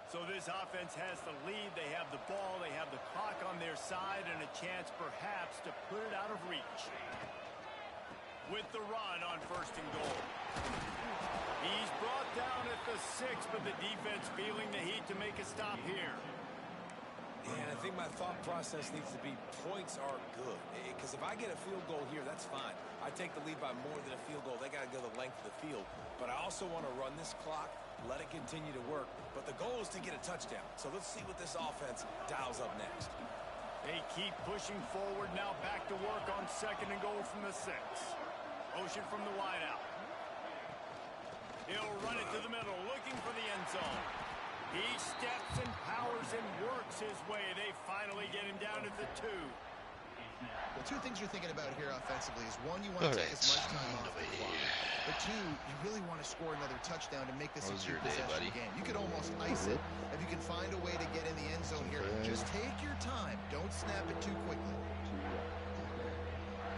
So this offense has the lead. They have the ball. They have the clock on their side and a chance perhaps to put it out of reach. With the run on 1st and goal. He's brought down at the 6, but the defense feeling the heat to make a stop here. And I think my thought process needs to be points are good. Because if I get a field goal here, that's fine. I take the lead by more than a field goal. They got to go the length of the field. But I also want to run this clock, let it continue to work. But the goal is to get a touchdown. So let's see what this offense dials up next. They keep pushing forward. Now back to work on 2nd and goal from the 6. Motion from the wideout. He'll run it to the middle, looking for the end zone. He steps and powers and works his way. They finally get him down at the 2. Well, 2 things you're thinking about here offensively is 1, you want to take as much time off the clock. But 2, you really want to score another touchdown to make this a 2-possession game. You could almost ice it if you can find a way to get in the end zone here. Just take your time. Don't snap it too quickly.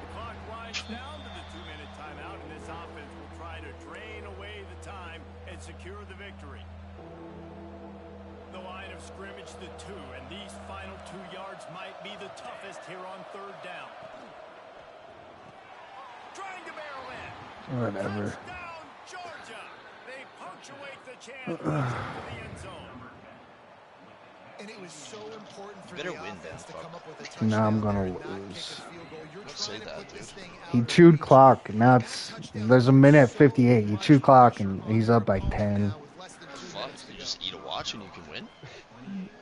The clock winds down to the 2-minute timeout, and this offense will try to drain away the time and secure the victory. The line of scrimmage, the 2, and these final 2 yards might be the toughest here on 3rd down. Trying to barrel in. Whatever. Touchdown, Georgia. They punctuate the chance to the end zone. And it was so important for Better the win offense to then, come up with a touchdown. Now I'm gonna and not lose. kick a field goal. You're Don't trying say to that, put this dude. thing out He of chewed reach. clock. Now it's there's a minute 58. He chewed clock and he's up by 10. Fuck, you just eat a watch and you can win?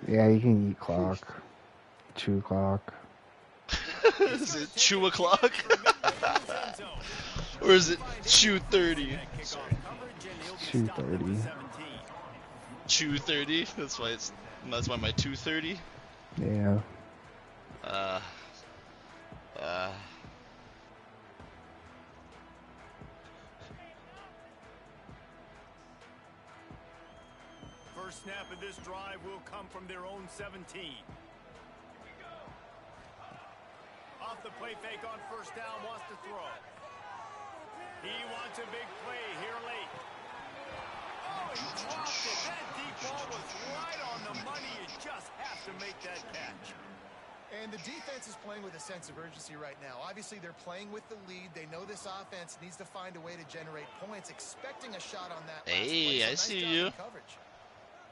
Yeah, you can eat clock. Chew clock. Is it chew o'clock? Or is it chew 30? Sorry. Chew 30. Chew 30? That's why my 230? Yeah. First snap of this drive will come from their own 17. Off the play fake on 1st down, wants to throw. He wants a big play here late. Oh, he dropped it. That deep ball was right on the money. You just have to make that catch. And the defense is playing with a sense of urgency right now. Obviously, they're playing with the lead. They know this offense needs to find a way to generate points, expecting a shot on that last play. Hey, I see you.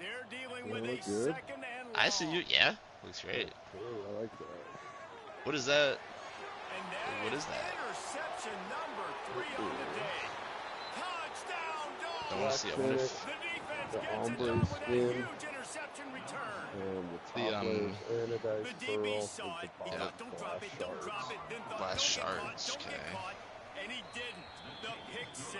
They're dealing with a good. 2nd and long. I see you. Yeah, looks great. I like that. What is that? And that What is that? interception number 3 on the day. Touchdown, I Dog. want to see it. The defense The gets it ombre done with a spin. huge interception return. And the The, top layers and a The dice DB pearl saw with it. the He bottom thought, don't drop it, don't drop it. Then thought, Glass don't get caught, shards, don't get okay. caught. And he didn't. The pick 6.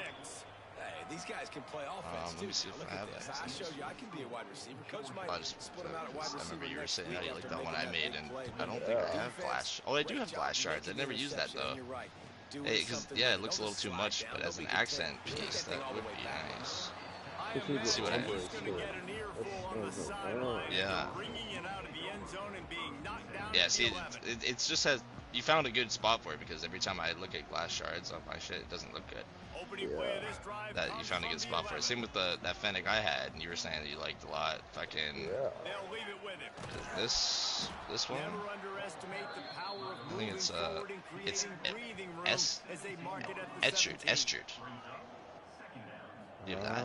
Hey, these guys can play offense, Let too. me see if Look I at have this. that. I showed you I can be a wide receiver. Coach might I just, split them out at wide I receiver. remember you were next saying week how you after liked that one I making made, big and play. I don't think I have Defense, glass. Oh, I do great have job glass shards. I making never the used that interception, though. and you're right. Doing Hey, because something yeah, it with looks a no little too slide much, down, but but as we an can accent take piece, that thing that all the would way be back. nice. I This is See imagine what I he's mean? going to get an earful on the That's- sideline. Yeah. Bringing it out of the end zone and being knocked down Yeah, at see, the 11. it's just has you found a good spot for it because every time I look at glass shards on my shit, it doesn't look good. Opening play of this drive That you comes found a from good the spot for it. 11. Same with that Fennec I had, and you were saying that you liked a lot. Fucking Yeah. They'll leave it with him. this one. Never underestimate the power of I think moving it's forward and it's creating breathing room S as they mark it at the Etchard 17. Estrid. You have that?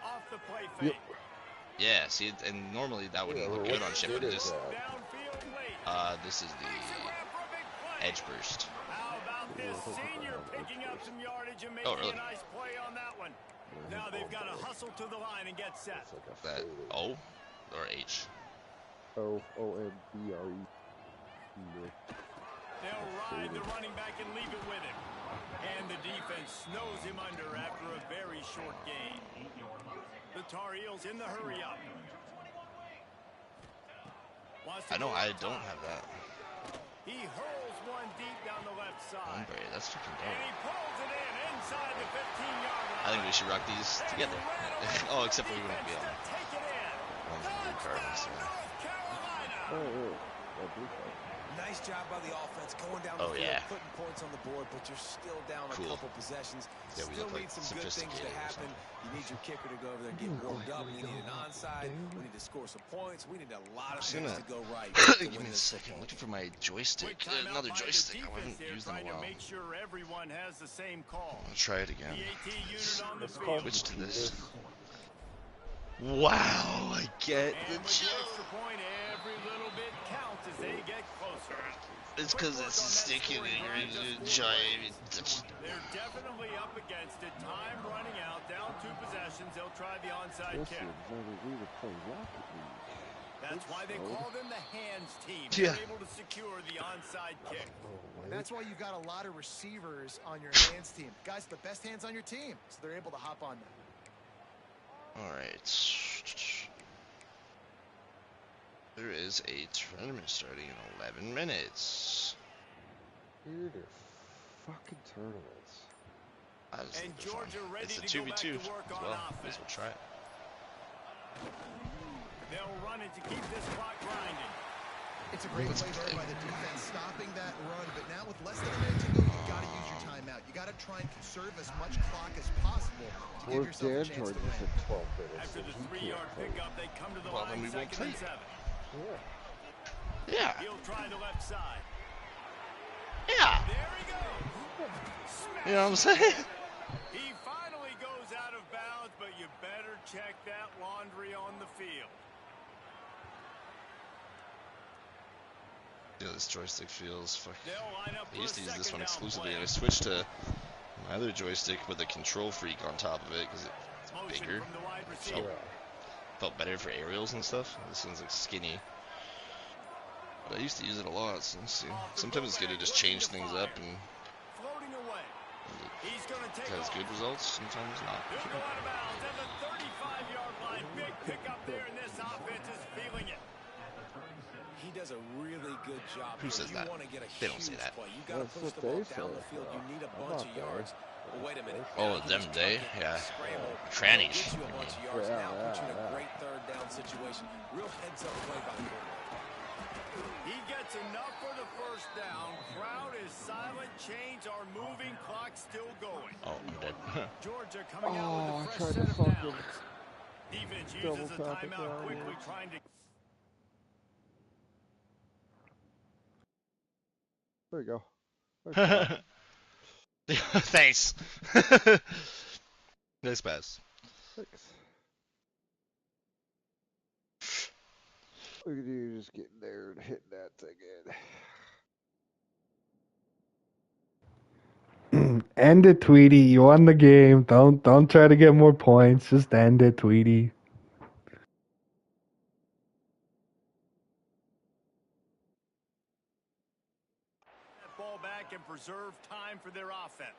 Off the play fake. Yeah. See, and normally that wouldn't look good on shit, but it just Downfield late. this is Makes it the rap for a big play. edge burst. How about this senior picking up some yardage and making Oh, really? a nice play on that one? Now they've got to hustle to the line and get set. It's like a That faded. O or H. O-O-M-B-R-E. They'll ride the running back and leave it with him. And the defense snows him under after a very short gain. The Tar Heels in the hurry up. Wants to I know go I up don't top. have that. He hurls one deep down the left side. Hombre, that's fucking And he dope. pulls it in inside the 15-yard line. I think we should rock these together. Oh, except for we won't be on Take it in. one's blue card. So. North Carolina. Oh, that defense. Nice job by the offense going down the Oh, field, yeah. putting points on the board, but you're still down a Cool. couple possessions. Yeah, we Still look like need some good things to sophisticated or happen. something. You need your kicker to go over there and get warmed up. We need an onside. We need to score some points. We need a lot of things to go right. to Give win me a this second. football Looking for my joystick. Quick timeout Another by the joystick. I defense haven't there, used in a trying to while. make sure everyone has the same call. I'll try it again. The AT unit on the field. Switch to this. Wow, I get the And with the joke. extra point, every little bit counts as they get closer. It's because it's a stick in it. You're a giant. They're definitely up against it. Time running out. Down 2 possessions. They'll try the onside This kick. is Xavier Weaver play Rocket League. That's why they call them the hands team. Yeah. They're able to secure the onside kick. That's why you've got a lot of receivers on your hands team. Guys, the best hands on your team, so they're able to hop on them. All right. There is a tournament starting in 11 minutes. Weird fucking tournaments. I just And think they're fun. Georgia ready It's a to go back 2v2 to work as on well. Might offense. as well try it. They'll run it to keep this clock grinding. It's a great play there by the defense, stopping that run. But now with less than a minute to go, you got to use your timeout. You got to try and conserve as much clock as possible to give Where's yourself a Dan chance to Jordan win. at 12 minutes? After so the he 3-yard can't play. pickup, they come to the Well, then line, we won't 2nd and play. 7. Yeah. Yeah. He'll try the left side. Yeah. There he goes. You know what I'm saying? He finally goes out of bounds, but you better check that laundry on the field. Yeah, this joystick feels fucking. They'll line up I for used a to use this second one down exclusively, play. and I switched to my other joystick with a control freak on top of it because it's Motion bigger. from the wide Felt, receiver. felt better for aerials and stuff. This one's like skinny. But I used to use it a lot, so let's see. Sometimes it's good to just change things up and Floating away. it He's going to take has off. good results, sometimes not. He'll go out of bounds at the 35-yard line. Big pickup there, and this offense is feeling it. He does a really good job. Who here. says You that? want to get a They don't huge say that. play. You got to That's push what the ball they down say. the field. You need a How bunch about of yards. Well, wait a minute. Oh, Now them he's day? tucking, Yeah. Scramble. Trannies. Gets you a bunch of yards. Yeah, Now puts you in a yeah. great 3rd down situation. Real heads-up play by the quarterback. He gets enough for the 1st down. Crowd is silent. Chains are moving. Clock still going. Oh, I'm dead. Georgia coming out Oh, I with a tried fresh to set of fucking downs. Defense double uses a tap it timeout down, quickly, yeah. trying to. There you go. Thanks. Nice pass. Thanks. Look at you just getting there and hitting that thing in. End it, Tweety. You won the game. Don't try to get more points. Just end it, Tweety. That ball back and preserve time for their offense.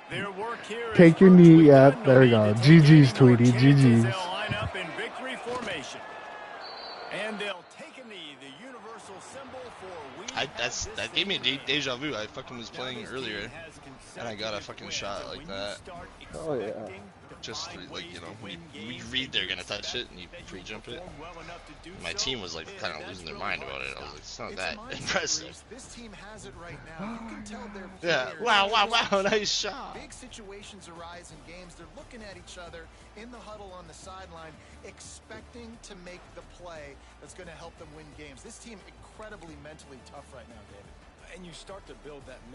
Their work here is Take your virtually knee. Yeah, done. No there we need go. to take any GG's, more Tweety. chances. GG's. They'll line up in victory formation. And they'll take a knee, the universal symbol for we That gave me deja vu. I fucking was playing earlier, and I got a fucking shot like that. Oh, yeah. Just like, you know, when you read they're gonna touch it and you pre-jump it. My team was like kind of losing their mind about it. I was like, it's not that impressive. This team has it right now. You can tell they're Yeah. players. Wow. Nice shot. Big situations arise in games. They're looking at each other in the huddle on the sideline, expecting to make the play that's going to help them win games. This team incredibly mentally tough right now, David. And you start to build that mental